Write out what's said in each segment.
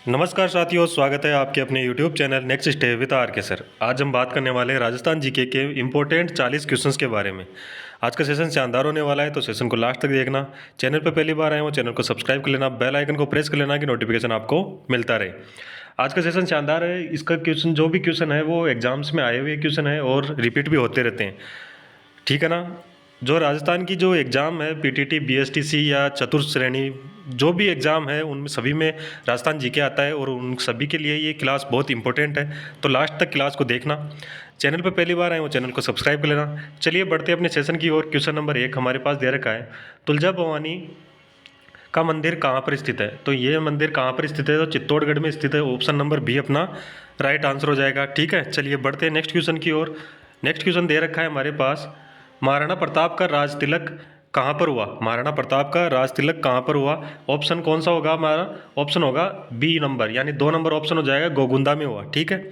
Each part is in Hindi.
नमस्कार साथियों, स्वागत है आपके अपने YouTube channel next step with R K sir. आज हम बात करने वाले हैं राजस्थान जीके के इम्पोर्टेंट 40 क्वेश्चंस के बारे में। आज का सेशन शानदार होने वाला है, तो सेशन को लास्ट तक देखना। चैनल पर पहली बार आए हो, चैनल को सब्सक्राइब कर लेना, बेल आइकन को प्रेस कर लेना कि नोटिफिकेशन आपको मिलता रहे। आज का सेशन शानदार है। इसका क्वेश्चन, जो भी क्वेश्चन है वो एग्जाम्स में आए हुए क्वेश्चन है और रिपीट भी होते रहते हैं, ठीक है ना। जो राजस्थान की जो एग्ज़ाम है पीटीटी, बीएसटीसी या चतुर्थ श्रेणी, जो भी एग्ज़ाम है उनमें सभी में राजस्थान जीके आता है और उन सभी के लिए ये क्लास बहुत इंपॉर्टेंट है। तो लास्ट तक क्लास को देखना। चैनल पर पहली बार आए वो चैनल को सब्सक्राइब कर लेना। चलिए बढ़ते अपने सेशन की ओर। क्वेश्चन नंबर 1 हमारे पास दे रखा है, तुलजा भवानी का मंदिर कहाँ पर स्थित है। तो ये मंदिर कहाँ पर स्थित है, तो चित्तौड़गढ़ में स्थित है। ऑप्शन नंबर बी अपना राइट आंसर हो जाएगा, ठीक है। चलिए बढ़ते हैं नेक्स्ट क्वेश्चन की ओर। नेक्स्ट क्वेश्चन दे रखा है हमारे पास, महाराणा प्रताप का राज तिलक कहाँ पर हुआ। महाराणा प्रताप का राज तिलक कहाँ पर हुआ। ऑप्शन कौन सा होगा हमारा, ऑप्शन होगा बी नंबर, यानी 2 नंबर ऑप्शन हो जाएगा, गोगुंदा में हुआ, ठीक है।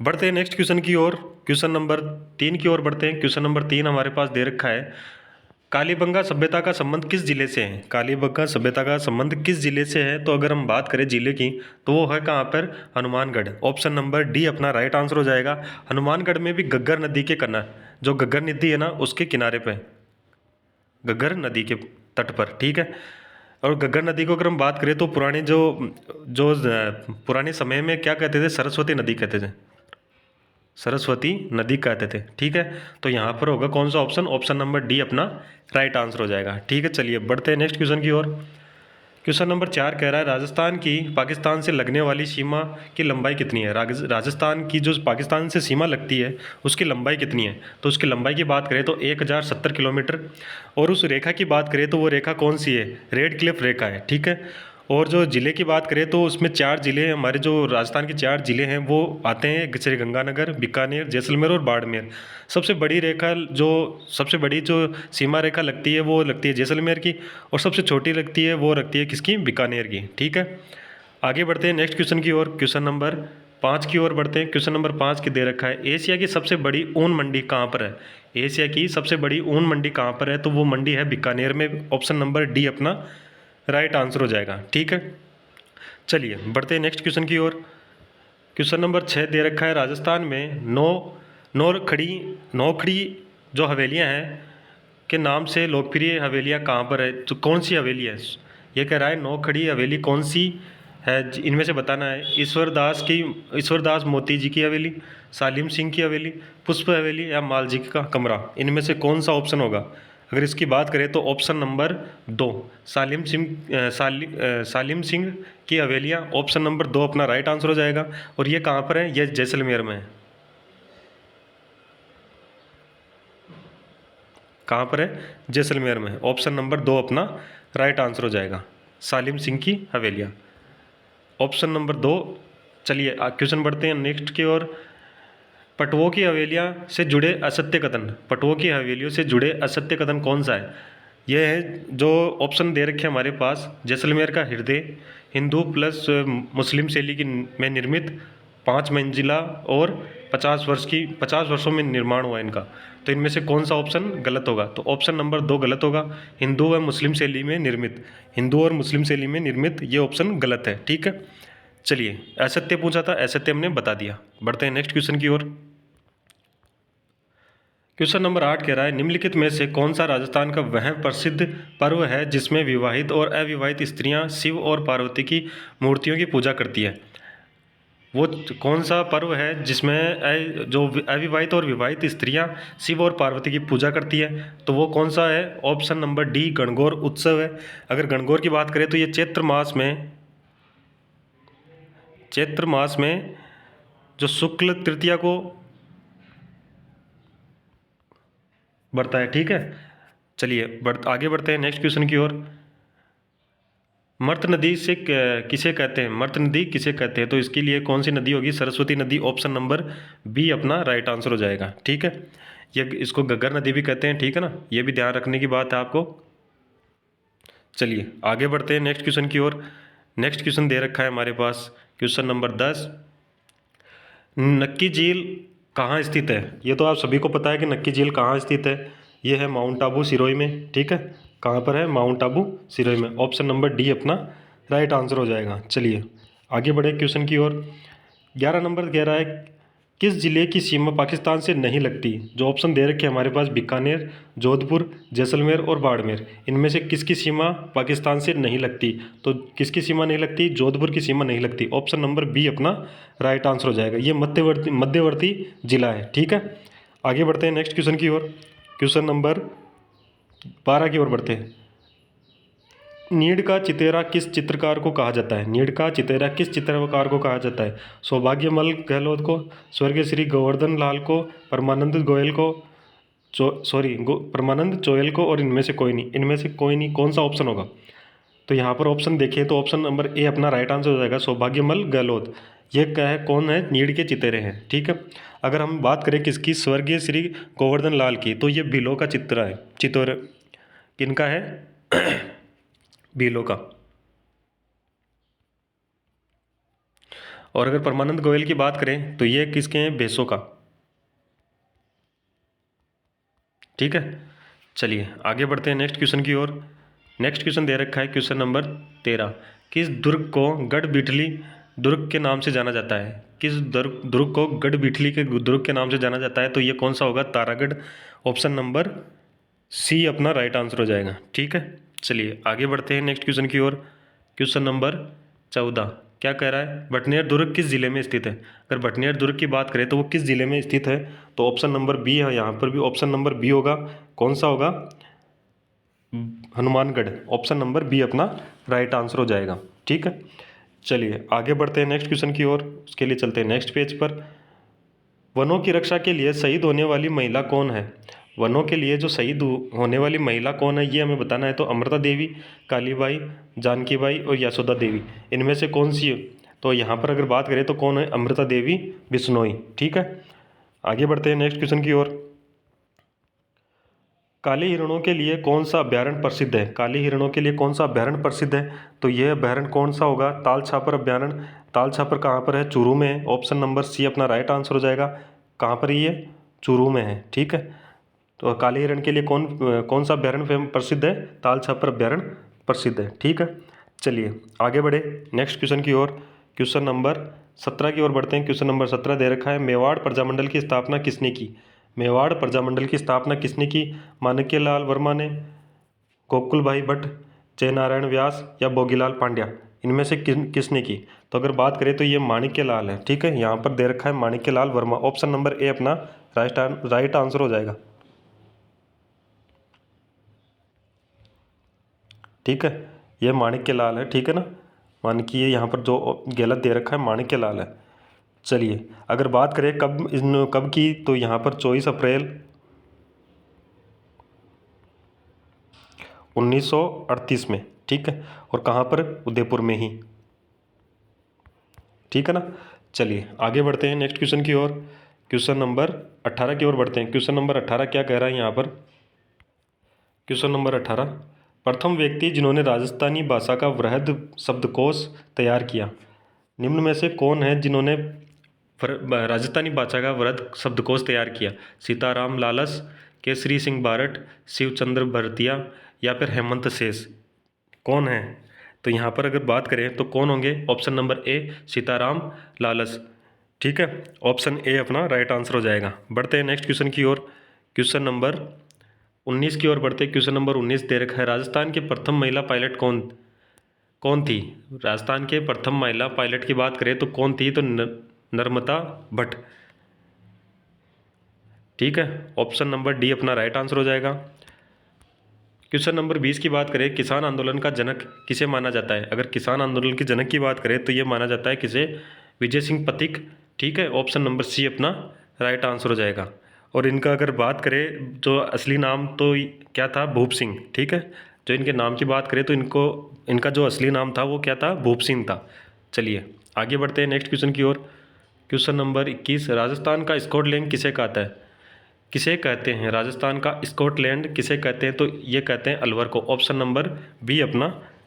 बढ़ते हैं नेक्स्ट क्वेश्चन की ओर। क्वेश्चन नंबर 3 की ओर बढ़ते हैं। क्वेश्चन नंबर 3 हमारे पास दे रखा है, कालीबंगा सभ्यता का संबंध किस जिले से है। कालीबंगा सभ्यता का संबंध किस जिले से है। तो अगर हम बात करें जिले की, तो वो है कहाँ पर, हनुमानगढ़। ऑप्शन नंबर डी अपना राइट आंसर हो जाएगा। हनुमानगढ़ में भी घग्गर नदी के कन्ना, जो घग्गर नदी है ना उसके किनारे पे, घग्गर नदी के तट पर, ठीक है। और घग्गर नदी को अगर हम बात करें तो पुराने जो जो पुराने समय में क्या कहते थे, सरस्वती नदी कहते थे, सरस्वती नदी कहते थे, ठीक है। तो यहाँ पर होगा कौन सा ऑप्शन, ऑप्शन नंबर डी अपना राइट आंसर हो जाएगा, ठीक है। चलिए बढ़ते हैं नेक्स्ट क्वेश्चन की ओर। क्वेश्चन नंबर 4 कह रहा है, राजस्थान की पाकिस्तान से लगने वाली सीमा की लंबाई कितनी है। राजस्थान की जो पाकिस्तान से सीमा लगती है उसकी लंबाई कितनी है। तो उसकी लंबाई की बात करें तो 1070 किलोमीटर। और उस रेखा की बात करें तो वो रेखा कौन सी है, रेड क्लिफ रेखा है, ठीक है। और जो ज़िले की बात करें तो उसमें 4 ज़िले हैं हमारे, जो राजस्थान के 4 ज़िले हैं वो आते हैं, श्री गंगानगर, बीकानेर, जैसलमेर और बाड़मेर। सबसे बड़ी रेखा, जो सबसे बड़ी जो सीमा रेखा लगती है वो लगती है जैसलमेर की, और सबसे छोटी लगती है वो लगती है किसकी, बीकानेर की, ठीक है। आगे बढ़ते हैं नेक्स्ट क्वेश्चन की ओर। क्वेश्चन नंबर 5 की ओर बढ़ते हैं। क्वेश्चन नंबर 5 की दे रखा है, एशिया की सबसे बड़ी ऊन मंडी कहाँ पर है। एशिया की सबसे बड़ी ऊन मंडी कहाँ पर है। तो वो मंडी है बीकानेर में। ऑप्शन नंबर डी अपना राइट आंसर हो जाएगा, ठीक है। चलिए बढ़ते हैं नेक्स्ट क्वेश्चन की ओर। क्वेश्चन नंबर 6 दे रखा है, राजस्थान में नौखड़ी जो हवेलियां हैं के नाम से लोकप्रिय हवेलियां कहाँ पर है। तो कौन सी हवेली है, ये कह रहा है नौखड़ी हवेली कौन सी है, इनमें से बताना है। ईश्वरदास मोती जी की हवेली, सालिम सिंह की हवेली, पुष्प हवेली या माल जी का कमरा, इनमें से कौन सा ऑप्शन होगा। अगर इसकी बात करें तो ऑप्शन नंबर 2 सालिम सिंह की हवेलियाँ, ऑप्शन नंबर 2 अपना राइट आंसर हो जाएगा। और ये कहाँ पर है, ये जैसलमेर में है। कहाँ पर है, जैसलमेर में। ऑप्शन नंबर 2 अपना राइट आंसर हो जाएगा, सालिम सिंह की हवेलियाँ, ऑप्शन नंबर 2। चलिए क्वेश्चन बढ़ते हैं नेक्स्ट की ओर। पटवों की हवेलियाँ से जुड़े असत्य कथन, पटवों की हवेलियों से जुड़े असत्य कथन कौन सा है। यह है जो ऑप्शन दे रखे हमारे पास, जैसलमेर का हृदय, हिंदू प्लस मुस्लिम शैली की में निर्मित, 5 मंजिला और 50 वर्षों में निर्माण हुआ इनका। तो इनमें से कौन सा ऑप्शन गलत होगा। तो ऑप्शन नंबर 2 गलत होगा, हिंदू व मुस्लिम शैली में निर्मित, हिंदू और मुस्लिम शैली में निर्मित, ये ऑप्शन गलत है, ठीक है। चलिए असत्य पूछा था, असत्य हमने बता दिया। बढ़ते हैं नेक्स्ट क्वेश्चन की ओर। क्वेश्चन नंबर 8 कह रहा है, निम्नलिखित में से कौन सा राजस्थान का वह प्रसिद्ध पर्व है जिसमें विवाहित और अविवाहित स्त्रियां शिव और पार्वती की मूर्तियों की पूजा करती है। वो कौन सा पर्व है जिसमें जो अविवाहित और विवाहित स्त्रियां शिव और पार्वती की पूजा करती है। तो वो कौन सा है, ऑप्शन नंबर डी गणगौर उत्सव है। अगर गणगौर की बात करें तो ये चैत्र मास में जो शुक्ल तृतीया को बढ़ता है, ठीक है। चलिए आगे बढ़ते हैं नेक्स्ट क्वेश्चन की ओर। मर्त नदी से किसे कहते हैं, मर्त नदी किसे कहते हैं। तो इसके लिए कौन सी नदी होगी, सरस्वती नदी, ऑप्शन नंबर बी अपना राइट आंसर हो जाएगा, ठीक है। ये इसको घग्गर नदी भी कहते हैं, ठीक है ना, ये भी ध्यान रखने की बात है आपको। चलिए आगे बढ़ते हैं नेक्स्ट क्वेश्चन की ओर। नेक्स्ट क्वेश्चन दे रखा है हमारे पास, क्वेश्चन नंबर 10, नक्की झील कहाँ स्थित है। ये तो आप सभी को पता है कि नक्की झील कहाँ स्थित है, ये है माउंट आबू सिरोही में, ठीक है। कहाँ पर है, माउंट आबू सिरोही में। ऑप्शन नंबर डी अपना राइट आंसर हो जाएगा। चलिए आगे बढ़े क्वेश्चन की ओर। 11 नंबर कह रहा है किस जिले की सीमा पाकिस्तान से नहीं लगती। जो ऑप्शन दे रखे हैं हमारे पास बीकानेर, जोधपुर, जैसलमेर और बाड़मेर। इनमें से किसकी सीमा पाकिस्तान से नहीं लगती। तो किसकी सीमा नहीं लगती, जोधपुर की सीमा नहीं लगती। ऑप्शन नंबर बी अपना राइट आंसर हो जाएगा। ये मध्यवर्ती जिला है, ठीक है। आगे बढ़ते हैं नेक्स्ट क्वेश्चन की ओर। क्वेश्चन नंबर 12 की ओर बढ़ते हैं। नीड का चितेरा किस चित्रकार को कहा जाता है। नीड का चितेरा किस चित्रकार को कहा जाता है। सौभाग्यमल गहलोत को, स्वर्गीय श्री गोवर्धन लाल को, परमानंद गोयल को, परमानंद चोयल को, और इनमें से कोई नहीं। इनमें से कोई नहीं, कौन सा ऑप्शन होगा। तो यहाँ पर ऑप्शन देखिए तो ऑप्शन नंबर ए अपना राइट आंसर हो जाएगा, सौभाग्यमल गहलोत। ये क्या है, कौन है, नीड के चितेरे हैं, ठीक है। अगर हम बात करें किसकी, स्वर्गीय श्री गोवर्धन लाल की, तो ये बिलो का चित्र है, चित्र किनका है बिलो का। और अगर परमानंद गोयल की बात करें तो ये किसके हैं, बेसो का, ठीक है। चलिए आगे बढ़ते हैं नेक्स्ट क्वेश्चन की ओर। नेक्स्ट क्वेश्चन दे रखा है क्वेश्चन नंबर 13। किस दुर्ग को गढ़ बिठली दुर्ग के नाम से जाना जाता है। किस दुर्ग को गढ़ बिठली के दुर्ग के नाम से जाना जाता है। तो ये कौन सा होगा, तारागढ़। ऑप्शन नंबर सी अपना राइट आंसर हो जाएगा, ठीक है। चलिए आगे बढ़ते हैं नेक्स्ट क्वेश्चन की ओर। क्वेश्चन नंबर 14 क्या कह रहा है, भटनेर दुर्ग किस जिले में स्थित है। अगर भटनेर दुर्ग की बात करें तो वो किस जिले में स्थित है। तो ऑप्शन नंबर बी है, यहाँ पर भी ऑप्शन नंबर बी होगा। कौन सा होगा, हनुमानगढ़। ऑप्शन नंबर बी अपना राइट आंसर हो जाएगा, ठीक है। चलिए आगे बढ़ते हैं नेक्स्ट क्वेश्चन की ओर। उसके लिए चलते हैं नेक्स्ट पेज पर। वनों की रक्षा के लिए शहीद होने वाली महिला कौन है। वनों के लिए जो शहीद होने वाली महिला कौन है, ये हमें बताना है। तो अमृता देवी, कालीबाई, जानकी बाई और यशोदा देवी, इनमें से कौन सी है। तो यहाँ पर अगर बात करें तो कौन है, अमृता देवी बिश्नोई, ठीक है। आगे बढ़ते हैं नेक्स्ट क्वेश्चन की ओर। काले हिरणों के लिए कौन सा अभ्यारण्य प्रसिद्ध है। काले हिरणों के लिए कौन सा अभ्यारण्य प्रसिद्ध है। तो यह अभ्यारण्य कौन सा होगा, ताल छापर अभ्यारण्य। ताल छापर कहाँ पर है, चूरू में है। ऑप्शन नंबर सी अपना राइट आंसर हो जाएगा। कहाँ पर ये, चूरू में है, ठीक है। तो काले हिरण के लिए कौन सा अभ्यारण्य प्रसिद्ध है, ताल छापर अभ्यारण्य प्रसिद्ध है, ठीक है। चलिए आगे बढ़े नेक्स्ट क्वेश्चन की ओर। क्वेश्चन नंबर 17 की ओर बढ़ते हैं। क्वेश्चन नंबर 17 दे रखा है, मेवाड़ प्रजामंडल की स्थापना किसने की। मेवाड़ प्रजामंडल की स्थापना किसने की। माणिक्यलाल वर्मा ने, गोकुल भाई भट्ट, जयनारायण व्यास या भोगीलाल पांड्या। इनमें से किसने की। तो अगर बात करें तो ये माणिक्यलाल है, ठीक है। यहाँ पर दे रखा है Manikyalal Verma. Option number A अपना राइट आंसर हो जाएगा, ठीक है। ये माणिक्यलाल है, ठीक है ना। माणिक्य यहाँ पर जो गलत दे रखा है माणिक्यलाल है। चलिए अगर बात करें कब की, तो यहाँ पर 24 अप्रैल 1938 में, ठीक है। और कहाँ पर, उदयपुर में ही, ठीक है ना। चलिए आगे बढ़ते हैं नेक्स्ट क्वेश्चन की ओर। क्वेश्चन नंबर 18 की ओर बढ़ते हैं। क्वेश्चन नंबर 18 क्या कह रहा है यहाँ पर। क्वेश्चन नंबर 18, प्रथम व्यक्ति जिन्होंने राजस्थानी भाषा का वृहद शब्दकोश तैयार किया। निम्न में से कौन है जिन्होंने राजस्थानी भाषा का वृहद शब्दकोश तैयार किया। सीताराम लालस, केसरी सिंह बारट, शिवचंद्र भरतिया या फिर हेमंत शेष, कौन है। तो यहाँ पर अगर बात करें तो कौन होंगे। Option number A Sitaram Lalas, ठीक है। ऑप्शन ए अपना राइट आंसर हो जाएगा। बढ़ते हैं नेक्स्ट क्वेश्चन की ओर। क्वेश्चन नंबर 19 की ओर बढ़ते हैं। क्वेश्चन नंबर 19 दे रखा है, राजस्थान के प्रथम महिला पायलट कौन कौन थी। राजस्थान के प्रथम महिला पायलट की बात करें तो कौन थी। तो नर्मदा भट्ट, ठीक है। ऑप्शन नंबर डी अपना राइट आंसर हो जाएगा। क्वेश्चन नंबर 20 की बात करें, किसान आंदोलन का जनक किसे माना जाता है। अगर किसान आंदोलन के जनक की बात करें तो ये माना जाता है किसे, विजय सिंह पथिक, ठीक है। ऑप्शन नंबर सी अपना राइट आंसर हो जाएगा। और इनका अगर बात करें जो असली नाम तो क्या था, भूप सिंह, ठीक है। जो इनके नाम की बात करें तो इनका जो असली नाम था वो क्या था, भूप सिंह था। चलिए आगे बढ़ते हैं नेक्स्ट क्वेश्चन की ओर। क्वेश्चन नंबर 21, राजस्थान का स्कॉटलैंड किसे कहता है। किसे कहते हैं राजस्थान का स्कॉटलैंड किसे कहते हैं। तो ये कहते हैं अलवर को। ऑप्शन नंबर बी अपना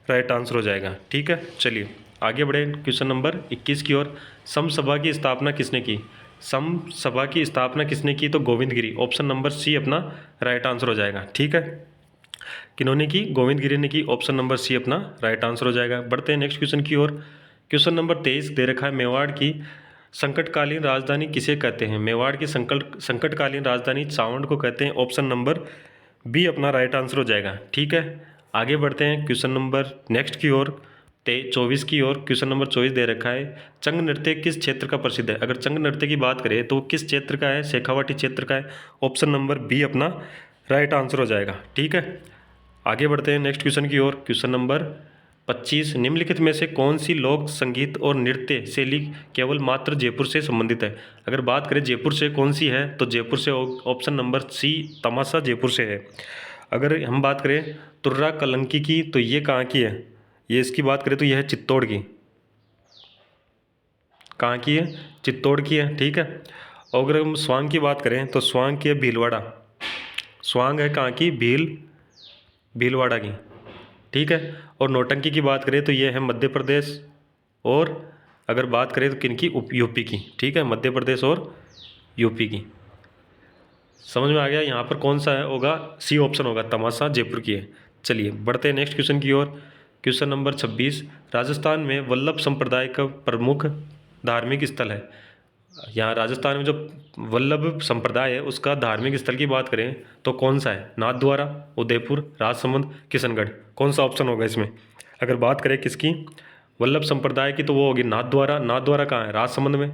राइट आंसर हो जाएगा, ठीक है। चलिए आगे बढ़े क्वेश्चन नंबर 21 की ओर। सम सभा की स्थापना किसने की। सम सभा की स्थापना किसने की। तो गोविंद गिरी। ऑप्शन नंबर सी अपना राइट आंसर हो जाएगा, ठीक है। किन्होंने की, गोविंद गिरी ने की। ऑप्शन नंबर सी अपना राइट आंसर हो जाएगा। बढ़ते हैं नेक्स्ट क्वेश्चन की ओर। क्वेश्चन नंबर 23 दे रखा है, मेवाड़ की संकटकालीन राजधानी किसे कहते हैं? मेवाड़ की संकटकालीन राजधानी चावंड को कहते हैं। ऑप्शन नंबर बी अपना राइट आंसर हो जाएगा। ठीक है, आगे बढ़ते हैं क्वेश्चन नंबर नेक्स्ट की ओर, 24 की ओर। क्वेश्चन नंबर 24 दे रखा है, चंग नृत्य किस क्षेत्र का प्रसिद्ध है? अगर चंग नृत्य की बात करें तो किस क्षेत्र का है? शेखावाटी क्षेत्र का है। ऑप्शन नंबर बी अपना राइट आंसर हो जाएगा। ठीक है, आगे बढ़ते हैं नेक्स्ट क्वेश्चन की ओर। क्वेश्चन नंबर 25, निम्नलिखित में से कौन सी लोक संगीत और नृत्य शैली केवल मात्र जयपुर से संबंधित है? अगर बात करें जयपुर से कौन सी है, तो जयपुर से ऑप्शन नंबर सी तमाशा जयपुर से है। अगर हम बात करें तुर्रा कलंकी की, तो ये कहाँ की है? ये इसकी बात करें तो यह है चित्तौड़ की। कहाँ की है? चित्तौड़ की है। ठीक है, और अगर हम स्वांग की बात करें तो स्वांग की है भीलवाड़ा। स्वांग है कहाँ की? भीलवाड़ा की। ठीक है, और नौटंकी की बात करें तो ये है मध्य प्रदेश, और अगर बात करें तो किन की? यूपी की। ठीक है, मध्य प्रदेश और यूपी की। समझ में आ गया? यहाँ पर कौन सा है होगा? सी ऑप्शन होगा, तमाशा जयपुर की है। चलिए बढ़ते हैं नेक्स्ट क्वेश्चन की ओर। क्वेश्चन नंबर 26, राजस्थान में वल्लभ संप्रदाय का प्रमुख धार्मिक स्थल है। यहाँ राजस्थान में जो वल्लभ संप्रदाय है उसका धार्मिक स्थल की बात करें तो कौन सा है? नाथद्वारा, उदयपुर, राजसमंद, किशनगढ़। कौन सा ऑप्शन होगा इसमें? अगर बात करें किसकी? वल्लभ संप्रदाय की, तो वो होगी नाथद्वारा। नाथद्वारा कहाँ है? राजसमंद में।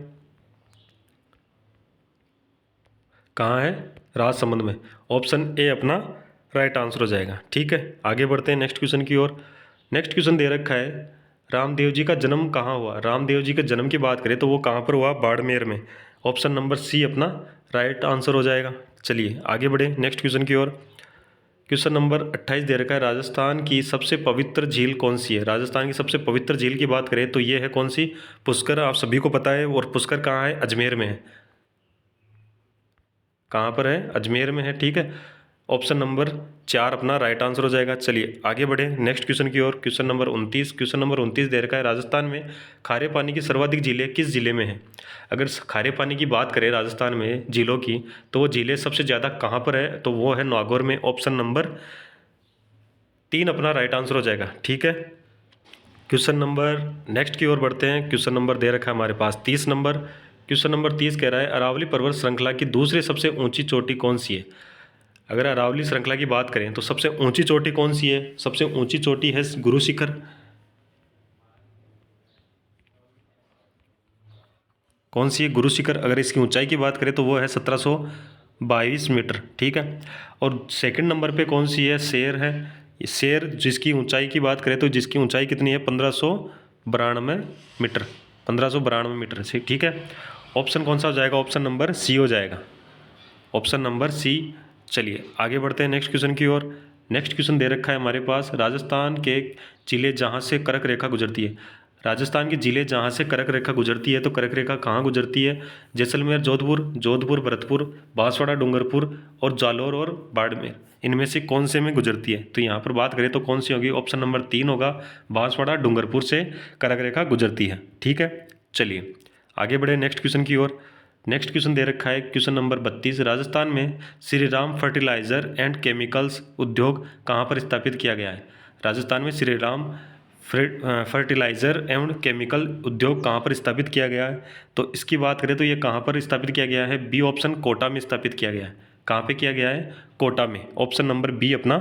कहाँ है? राजसमंद में। ऑप्शन ए अपना राइट आंसर हो जाएगा। ठीक है, आगे बढ़ते हैं नेक्स्ट क्वेश्चन की ओर। नेक्स्ट क्वेश्चन दे रखा है, रामदेव जी का जन्म कहाँ हुआ? रामदेव जी के जन्म की बात करें तो वो कहाँ पर हुआ? बाड़मेर में। ऑप्शन नंबर सी अपना राइट आंसर हो जाएगा। चलिए आगे बढ़े नेक्स्ट क्वेश्चन की ओर। क्वेश्चन नंबर 28 दे रखा है, राजस्थान की सबसे पवित्र झील कौन सी है? राजस्थान की सबसे पवित्र झील की बात करें तो ये है कौन सी? पुष्कर। आप सभी को पता है, और पुष्कर कहाँ है? अजमेर में है। कहाँ पर है? अजमेर में है। ठीक है, ऑप्शन नंबर 4 अपना राइट आंसर हो जाएगा। चलिए आगे बढ़े नेक्स्ट क्वेश्चन की ओर। क्वेश्चन नंबर 29, क्वेश्चन नंबर 29 दे रखा है, राजस्थान में खारे पानी की सर्वाधिक झीलें किस जिले में है? अगर खारे पानी की बात करें राजस्थान में झीलों की, तो वो झीलें सबसे ज़्यादा कहाँ पर है? तो वो है नागौर में। ऑप्शन नंबर 3 अपना राइट आंसर हो जाएगा। ठीक है, क्वेश्चन नंबर नेक्स्ट की ओर बढ़ते हैं। क्वेश्चन नंबर दे रखा है हमारे पास 30 नंबर। क्वेश्चन नंबर 30 कह रहा है, अरावली पर्वत श्रृंखला की दूसरी सबसे ऊंची चोटी कौन सी है? अगर अरावली श्रृंखला की बात करें तो सबसे ऊंची चोटी कौन सी है? सबसे ऊंची चोटी है गुरु शिखर। कौन सी है? गुरु शिखर। अगर इसकी ऊंचाई की बात करें तो वो है 1722 मीटर। ठीक है, और सेकंड नंबर पे कौन सी है? शेर है। ये शेर, जिसकी ऊंचाई की बात करें तो जिसकी ऊंचाई कितनी है? 1592 मीटर। 1592 मीटर से। ठीक है, ऑप्शन कौन सा हो जाएगा? ऑप्शन नंबर सी हो जाएगा। Option number C. चलिए आगे बढ़ते हैं नेक्स्ट क्वेश्चन की ओर। नेक्स्ट क्वेश्चन दे रखा है हमारे पास, राजस्थान के जिले जहाँ से कर्क रेखा गुजरती है। राजस्थान के जिले जहाँ से कर्क रेखा गुजरती है, तो कर्क रेखा कहाँ गुजरती है? जैसलमेर, जोधपुर, भरतपुर, बांसवाड़ा, डूंगरपुर, और जालौर और बाड़मेर। इनमें से कौन से में गुजरती है? तो यहाँ पर बात करें तो कौन सी होगी? ऑप्शन नंबर 3 होगा, बांसवाड़ा, डूंगरपुर से कर्क रेखा गुजरती है। ठीक है, चलिए आगे बढ़े नेक्स्ट क्वेश्चन की ओर। नेक्स्ट क्वेश्चन दे रखा है क्वेश्चन नंबर 32, राजस्थान में Shri Ram fertiliser and chemicals उद्योग कहाँ पर स्थापित किया गया है? राजस्थान में श्री राम फर्टिलाइजर एवं केमिकल उद्योग कहाँ पर स्थापित किया गया है? तो इसकी बात करें तो ये कहाँ पर स्थापित किया गया है? बी ऑप्शन, कोटा में स्थापित किया गया है। कहाँ पे किया गया है? कोटा में। ऑप्शन नंबर बी अपना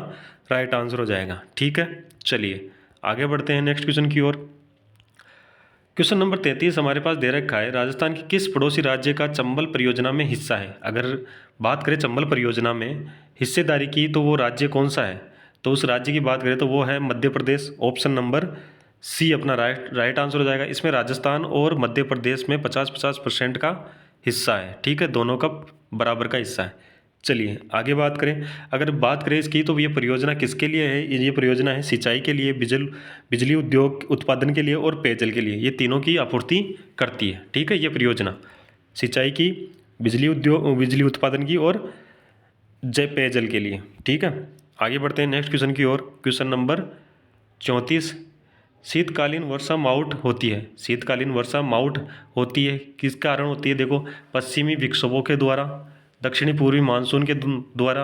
राइट आंसर हो जाएगा। ठीक है, चलिए आगे बढ़ते हैं नेक्स्ट क्वेश्चन की ओर। क्वेश्चन नंबर 33 हमारे पास दे रखा है, राजस्थान की किस पड़ोसी राज्य का चंबल परियोजना में हिस्सा है? अगर बात करें चंबल परियोजना में हिस्सेदारी की, तो वो राज्य कौन सा है? तो उस राज्य की बात करें तो वो है मध्य प्रदेश। ऑप्शन नंबर सी अपना राइट आंसर हो जाएगा। इसमें राजस्थान और मध्य प्रदेश में 50-50% का हिस्सा है। ठीक है, दोनों का बराबर का हिस्सा है। चलिए आगे बात करें। अगर बात करें इसकी, तो ये परियोजना किसके लिए है? ये परियोजना है सिंचाई के लिए, बिजली उद्योग उत्पादन के लिए और पेयजल के लिए। ये तीनों की आपूर्ति करती है। ठीक है, ये परियोजना सिंचाई की, बिजली उत्पादन की और पेयजल के लिए। ठीक है, आगे बढ़ते हैं नेक्स्ट क्वेश्चन की ओर। क्वेश्चन नंबर 34, शीतकालीन वर्षा माउट होती है। शीतकालीन वर्षा माउट होती है किस कारण होती है? देखो, पश्चिमी विक्षोभों के द्वारा, दक्षिणी पूर्वी मानसून के द्वारा,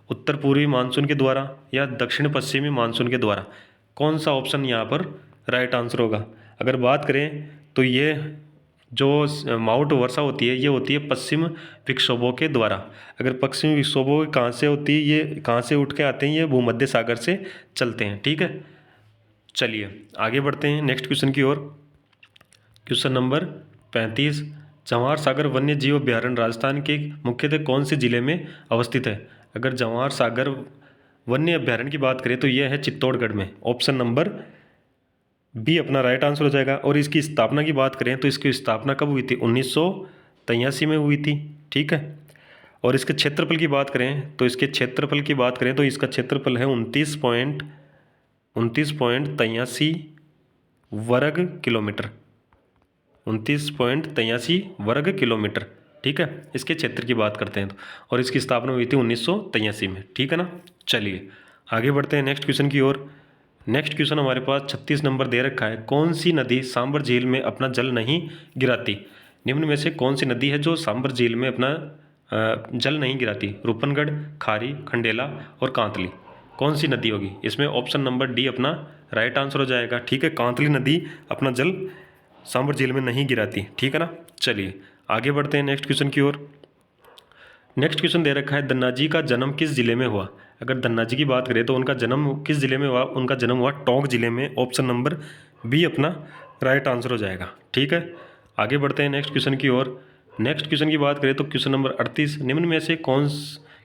उत्तर पूर्वी मानसून के द्वारा, या दक्षिण पश्चिमी मानसून के द्वारा। कौन सा ऑप्शन यहाँ पर राइट आंसर होगा? अगर बात करें तो ये जो माउंट वर्षा होती है ये होती है पश्चिम विक्षोभों के द्वारा। अगर पश्चिमी विक्षोभों कहाँ से होती है, ये कहाँ से उठ के आते हैं, ये भूमध्य सागर से चलते हैं। ठीक है, चलिए आगे बढ़ते हैं नेक्स्ट क्वेश्चन की ओर। क्वेश्चन नंबर 35, जवाहर सागर वन्य जीव अभ्यारण्य राजस्थान के मुख्यतः कौन से जिले में अवस्थित है? अगर जवाहर सागर वन्य अभ्यारण्य की बात करें तो यह है चित्तौड़गढ़ में। ऑप्शन नंबर बी अपना राइट आंसर हो जाएगा। और इसकी स्थापना की बात करें तो इसकी स्थापना कब हुई थी? 1983 में हुई थी। ठीक है, और इसके क्षेत्रफल की बात करें तो इसका क्षेत्रफल है 29.83 वर्ग किलोमीटर। 29.83 वर्ग किलोमीटर। ठीक है, इसके क्षेत्र की बात करते हैं तो, और इसकी स्थापना हुई थी 1983 में। ठीक है ना, चलिए आगे बढ़ते हैं नेक्स्ट क्वेश्चन की ओर। नेक्स्ट क्वेश्चन हमारे पास 36 नंबर दे रखा है, कौन सी नदी सांबर झील में अपना जल नहीं गिराती? निम्न में से कौन सी नदी है जो सांबर झील में अपना जल नहीं गिराती? रूपनगढ़, खारी, खंडेला और कांतली। कौन सी नदी होगी इसमें? ऑप्शन नंबर डी अपना राइट आंसर हो जाएगा। ठीक है, कांतली नदी अपना जल सांबर झील में नहीं गिराती। ठीक है ना, चलिए आगे बढ़ते हैं नेक्स्ट क्वेश्चन की ओर। नेक्स्ट क्वेश्चन दे रखा है, धन्ना जी का जन्म किस जिले में हुआ? अगर धन्ना जी की बात करें तो उनका जन्म किस जिले में हुआ? उनका जन्म हुआ टोंक जिले में। ऑप्शन नंबर बी अपना राइट आंसर हो जाएगा। ठीक है, आगे बढ़ते हैं नेक्स्ट क्वेश्चन की ओर। नेक्स्ट क्वेश्चन की बात करें तो क्वेश्चन नंबर 38, निम्न में से कौन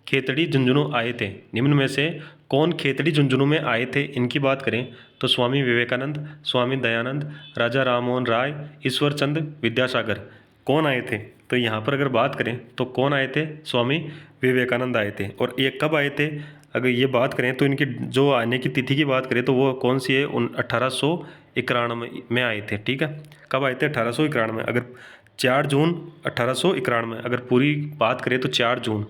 खेतड़ी झुंझुनू आए थे? निम्न में से कौन खेतड़ी झुंझुनू में आए थे? इनकी बात करें तो स्वामी विवेकानंद, स्वामी दयानंद, राजा राममोहन राय, ईश्वर चंद विद्यासागर। कौन आए थे? तो यहाँ पर अगर बात करें तो कौन आए थे? स्वामी विवेकानंद आए थे। और ये कब आए थे? अगर ये बात करें तो इनकी जो आने की तिथि की बात करें तो वो कौन सी है? 1891 में आए थे। ठीक है, कब आए थे? 1891 में। अगर 4 जून 1891 में, अगर पूरी बात करें तो 4 जून।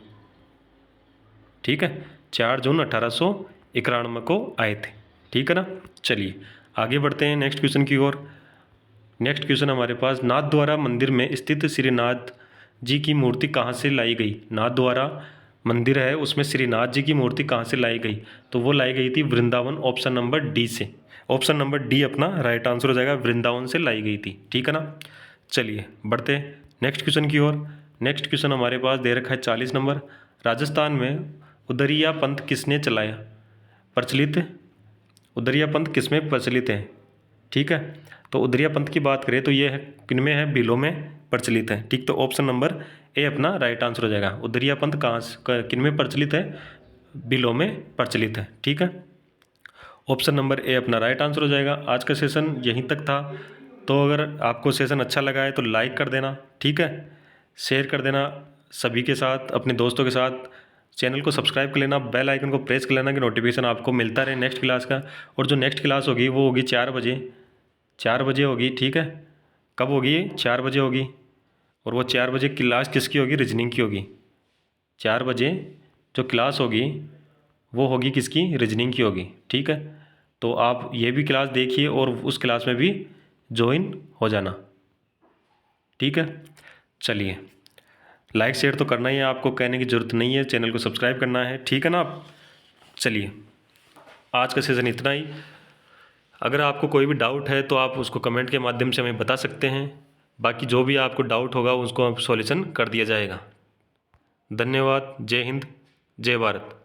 ठीक है, 4 जून 1891 को आए थे। ठीक है ना, चलिए आगे बढ़ते हैं नेक्स्ट क्वेश्चन की ओर। नेक्स्ट क्वेश्चन हमारे पास, नाथद्वारा मंदिर में स्थित श्रीनाथ जी की मूर्ति कहाँ से लाई गई? नाथद्वारा मंदिर है उसमें श्रीनाथ जी की मूर्ति कहाँ से लाई गई? तो वो लाई गई थी वृंदावन। ऑप्शन नंबर डी से। ऑप्शन नंबर डी अपना राइट आंसर हो जाएगा, वृंदावन से लाई गई थी। ठीक है ना, चलिए बढ़ते हैं नेक्स्ट क्वेश्चन की ओर। नेक्स्ट क्वेश्चन हमारे पास दे रखा है 40 नंबर, राजस्थान में उदरिया पंथ किसने चलाया? प्रचलित उदरिया पंथ किसमें प्रचलित है? ठीक है, तो उदरिया पंथ की बात करें तो ये है किनमें है? भीलों में प्रचलित है। ठीक, तो ऑप्शन नंबर ए अपना राइट आंसर हो जाएगा। उदरिया पंथ कहाँ किनमें प्रचलित है? भीलों में प्रचलित है। ठीक है, ऑप्शन नंबर ए अपना राइट आंसर हो जाएगा। आज का सेशन यहीं तक था। तो अगर आपको सेशन अच्छा लगा है तो लाइक कर देना। ठीक है, शेयर कर देना सभी के साथ, अपने दोस्तों के साथ। चैनल को सब्सक्राइब कर लेना, बेल आइकन को प्रेस कर लेना कि नोटिफिकेशन आपको मिलता रहे नेक्स्ट क्लास का। और जो नेक्स्ट क्लास होगी वो होगी 4 बजे। 4 बजे होगी। ठीक है, कब होगी? 4 बजे होगी। और वो 4 बजे क्लास किसकी होगी? रीजनिंग की होगी। 4 बजे जो क्लास होगी वो होगी किसकी? रीजनिंग की होगी। ठीक है, तो आप ये भी क्लास देखिए और उस क्लास में भी ज्वाइन हो जाना। ठीक है, चलिए लाइक शेयर तो करना ही है, आपको कहने की ज़रूरत नहीं है, चैनल को सब्सक्राइब करना है। ठीक है ना आप, चलिए आज का सेशन इतना ही। अगर आपको कोई भी डाउट है तो आप उसको कमेंट के माध्यम से हमें बता सकते हैं। बाकी जो भी आपको डाउट होगा उसको सॉल्यूशन कर दिया जाएगा। धन्यवाद। जय हिंद, जय भारत।